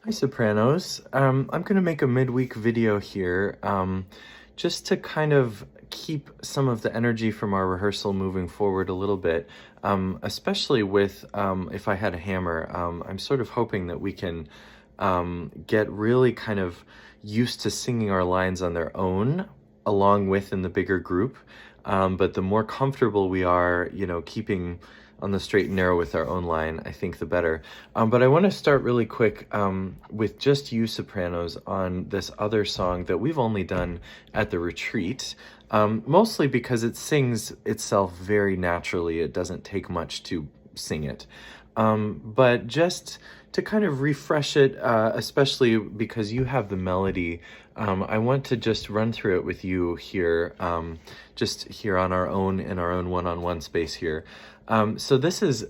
Hi, Sopranos. I'm going to make a midweek video here just to kind of keep some of the energy from our rehearsal moving forward a little bit, especially with If I Had a Hammer. I'm sort of hoping that we can get really kind of used to singing our lines on their own, along with in the bigger group. But the more comfortable we are, keeping on the straight and narrow with our own line, I think the better. But I want to start really quick with just you sopranos on this other song that we've only done at the retreat, mostly because it sings itself very naturally. It doesn't take much to sing it. But just to kind of refresh it, especially because you have the melody, I want to just run through it with you here, just here on our own, in our own one-on-one space here. So this is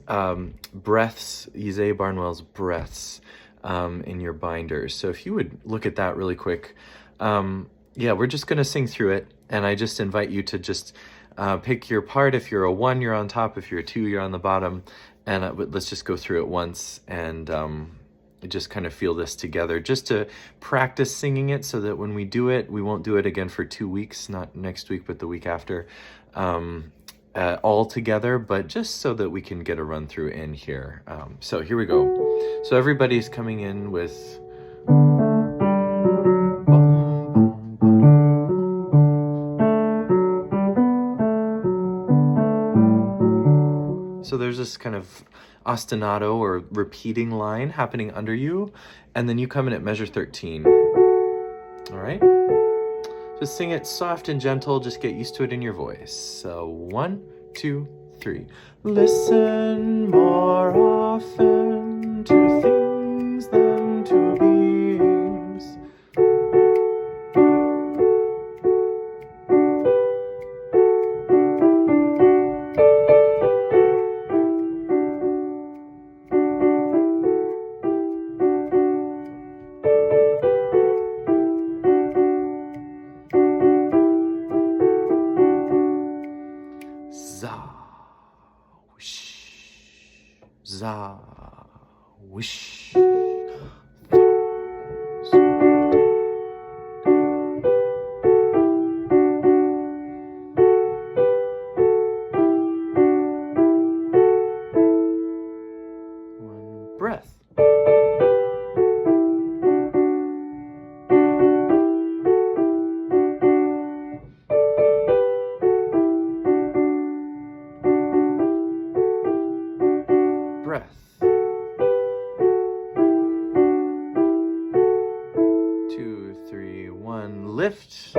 Breaths, Isaiah Barnwell's Breaths in your binders. So if you would look at that really quick. Yeah, we're just going to sing through it, and I just invite you to just pick your part. If you're a 1, you're on top. If you're a 2, you're on the bottom. And let's just go through it once and just kind of feel this together, just to practice singing it so that when we do it, we won't do it again for 2 weeks, not next week, but the week after, all together, but just so that we can get a run through in here. So here we go. So everybody's coming in with... So there's this kind of ostinato or repeating line happening under you, and then you come in at measure 13. All right? Just sing it soft and gentle, just get used to it in your voice. So 1, 2, 3. Listen more often to things than to beings. Za, wish, za, wish. One breath. Breath. 2, 3, 1, lift.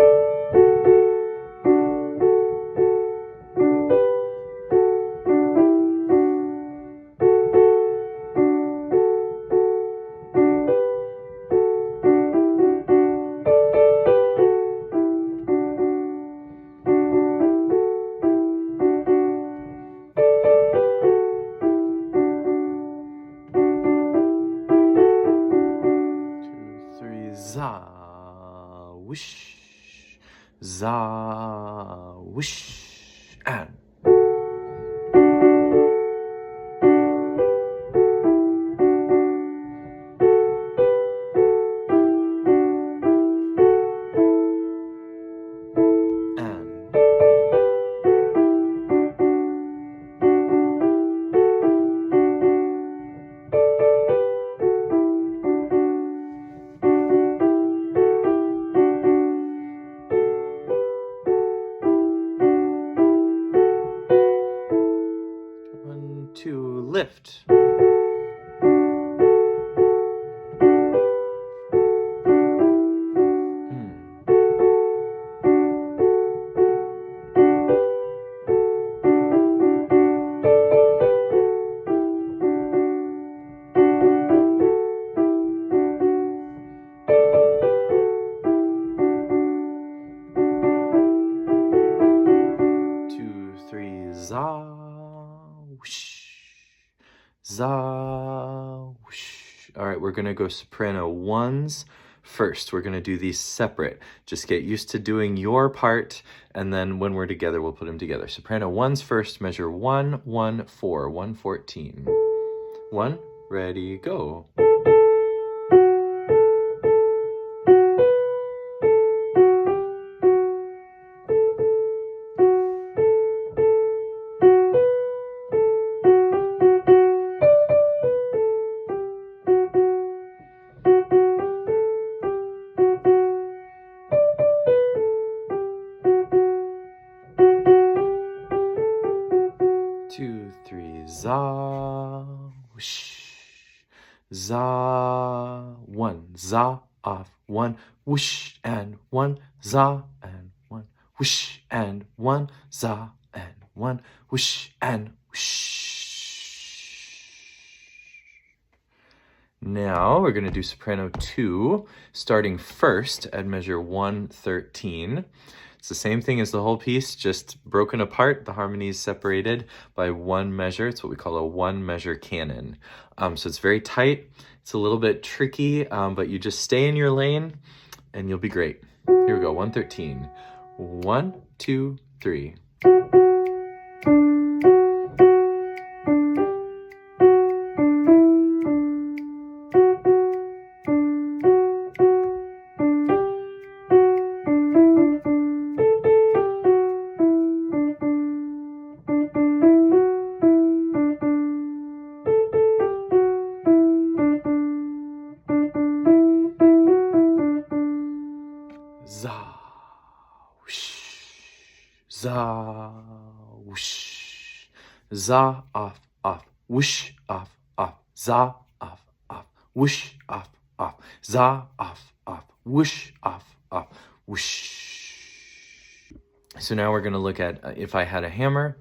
Za, wish, za, wish, and. To lift. Two, three, za, whoosh. Za, whoosh. All right, we're gonna go soprano 1s first. We're gonna do these separate. Just get used to doing your part, and then when we're together, we'll put them together. Soprano 1s first, measure 1, 1, 4, 114. 1, ready, go. za, whoosh, za, one, za, off, one, whoosh, and one, za, and one, whoosh, and one, za, and one, whoosh, and whoosh. Now we're going to do soprano 2, starting first at measure 113. It's the same thing as the whole piece, just broken apart. The harmony is separated by one measure. It's what we call a one measure canon. So it's very tight. It's a little bit tricky, but you just stay in your lane and you'll be great. Here we go, 113. 1, 2, 3. Za, whoosh, za, whoosh, za, off, whoosh, off, za, off, whoosh, off, za, off, whoosh, off, whoosh. So now we're going to look at If I Had a Hammer.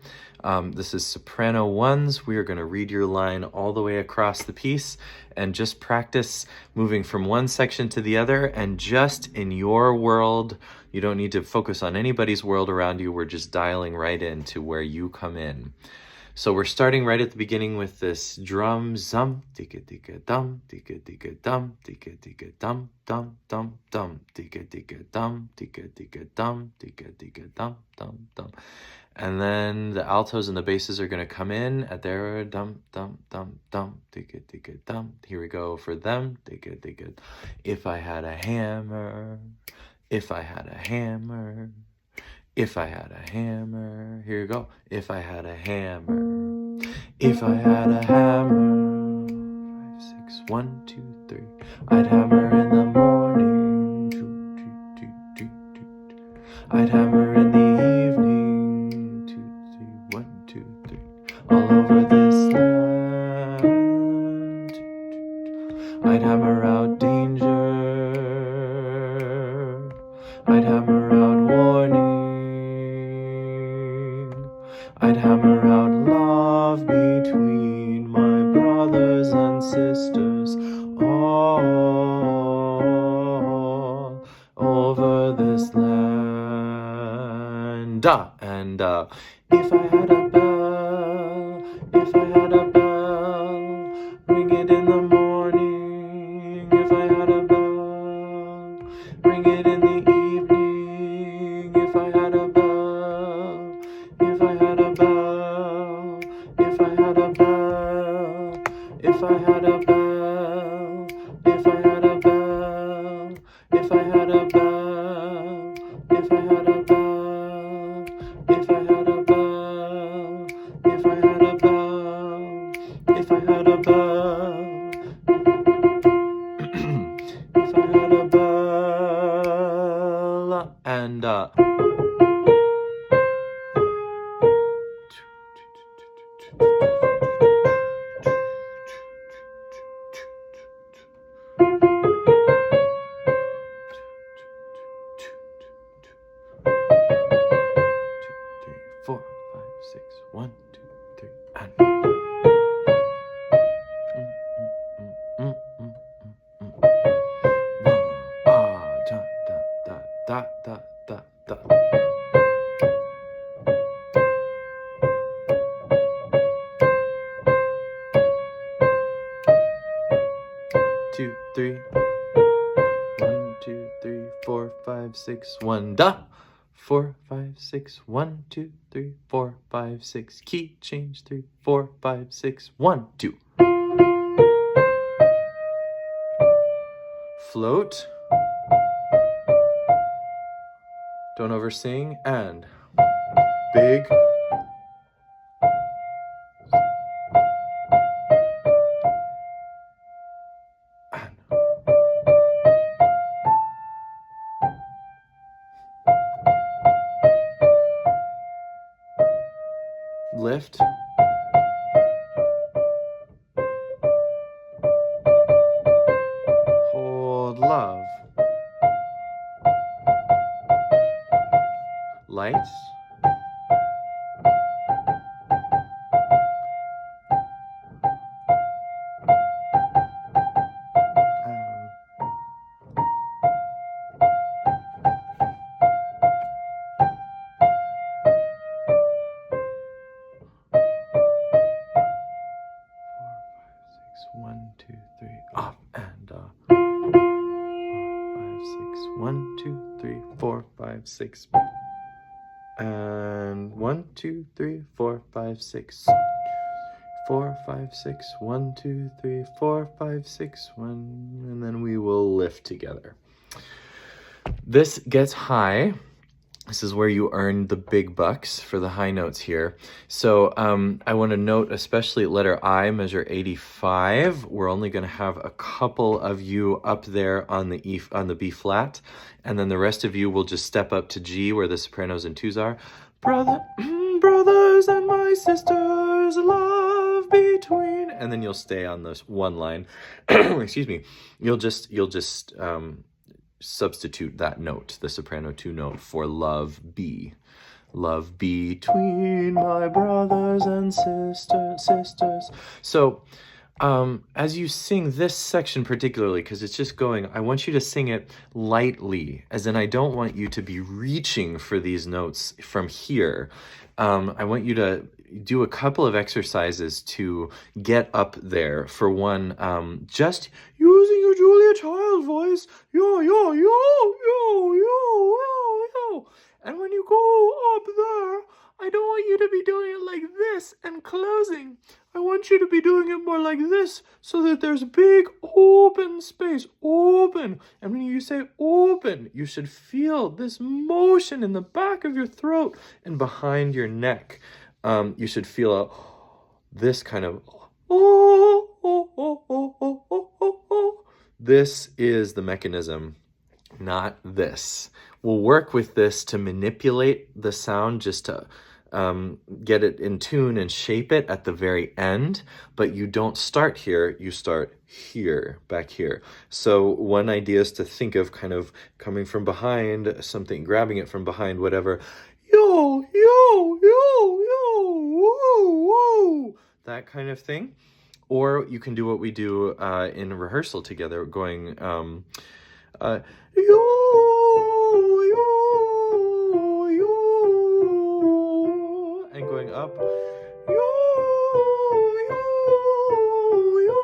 This is soprano 1s. We are going to read your line all the way across the piece and just practice moving from one section to the other, and just in your world. You don't need to focus on anybody's world around you. We're just dialing right into where you come in. So we're starting right at the beginning with this drum, zum, tika tika dum, tika tika dum, tika tika dum, dum, dum, dum, tika tika dum, tika tika dum, tika tika dum, dum, dum. And then the altos and the basses are going to come in at their dum, dum, dum, dum, tika tika dum. Here we go for them, tika tika. If I had a hammer, if I had a hammer. If I had a hammer, here you go. If I had a hammer, if I had a hammer, 5, 6, 1, 2, 3. I'd hammer in the morning, I'd hammer in the evening, 2, 3, 1, 2, 3. All over this land, I'd hammer out danger, I'd hammer out warning. I'd hammer out love between my brothers and sisters all over this land. And if I had a bell, if I had a bell, ring it in the morning. If I had a bell, ring it in the evening. If I had a bell, if I had a bell, if I had a bell, if I had a bell, if I had a bell, if I had a bell, if I had a bell, if I had a bell, if I had a bell, if I had a bell, if I had a bell, and 4, 5, 6, 1, 2, 3, and da da da da da da. 2, 3. 1, 2, 3, 4, 5, 6, 1, da. 4, 5, 6, 1, 2, 3, 4, 5, 6. Key change 3, 4, 5, 6, 1, 2. Float. Don't oversing. And big. And. Lift. light. One, two, three, off and 1, 2, 3, 4, 5, 6. And 1, 2, 3, 4, 5, 6. 4, 5, 6. 1, 2, 3, 4, 5, 6. 1, and then we will lift together. This gets high. This is where you earn the big bucks for the high notes here. So I want to note, especially letter I, measure 85. We're only going to have a couple of you up there on the B flat, and then the rest of you will just step up to G, where the sopranos and twos are. Brothers and my sisters, love between, and then you'll stay on this one line. Excuse me. You'll just substitute that note, the soprano 2 note, for love be. Love between my brothers and sisters. So as you sing this section particularly, because it's just going, I want you to sing it lightly, as in I don't want you to be reaching for these notes from here. I want you to do a couple of exercises to get up there. For one, just using your Julia Child voice, yo, yo, yo, yo, yo, yo, yo. And when you go up there, I don't want you to be doing it like this and closing. I want you to be doing it more like this, so that there's big open space, open. And when you say open, you should feel this motion in the back of your throat and behind your neck. You should feel this kind of, This is the mechanism, not this. We'll work with this to manipulate the sound, just to get it in tune and shape it at the very end, but you don't start here, you start here, back here. So one idea is to think of kind of coming from behind, something, grabbing it from behind, whatever, yo, yo, yo, yo, whoa, whoa, that kind of thing. Or you can do what we do in rehearsal together, going, yo, yo, yo, and going up, yo, yo, yo.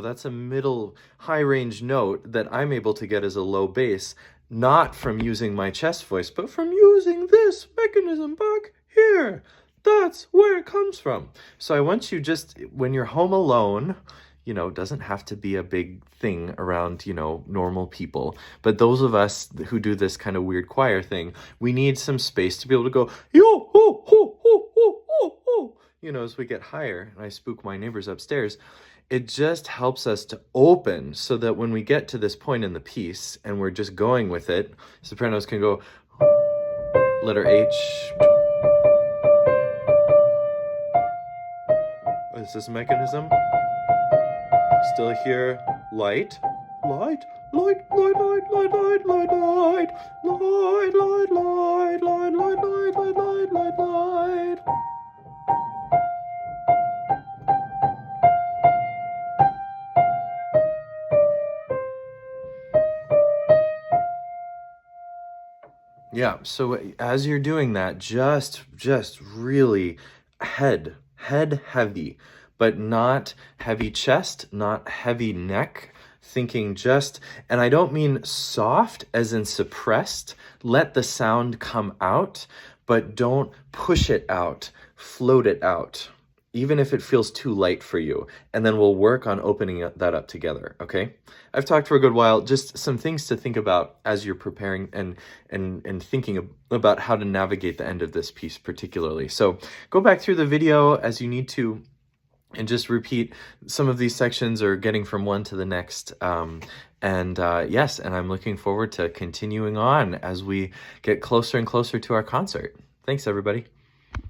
That's a middle high range note that I'm able to get as a low bass, not from using my chest voice, but from using this mechanism back here. That's where it comes from. So I want you, just when you're home alone, doesn't have to be a big thing around, normal people. But those of us who do this kind of weird choir thing, we need some space to be able to go, yo, ho, ho, ho, ho, ho, ho. As we get higher, and I spook my neighbors upstairs, it just helps us to open, so that when we get to this point in the piece and we're just going with it, sopranos can go, letter H. Is this mechanism? Still here, light, light, light, light, light, light, light, light, light, light, light, light, light, light, light, light, light, light. Yeah, so as you're doing that, just really head heavy, but not heavy chest, not heavy neck, thinking just, and I don't mean soft as in suppressed, let the sound come out, but don't push it out, float it out, even if it feels too light for you. And then we'll work on opening that up together, okay? I've talked for a good while, just some things to think about as you're preparing and thinking about how to navigate the end of this piece particularly. So go back through the video as you need to, and just repeat some of these sections, or getting from one to the next. Yes, and I'm looking forward to continuing on as we get closer and closer to our concert. Thanks, everybody.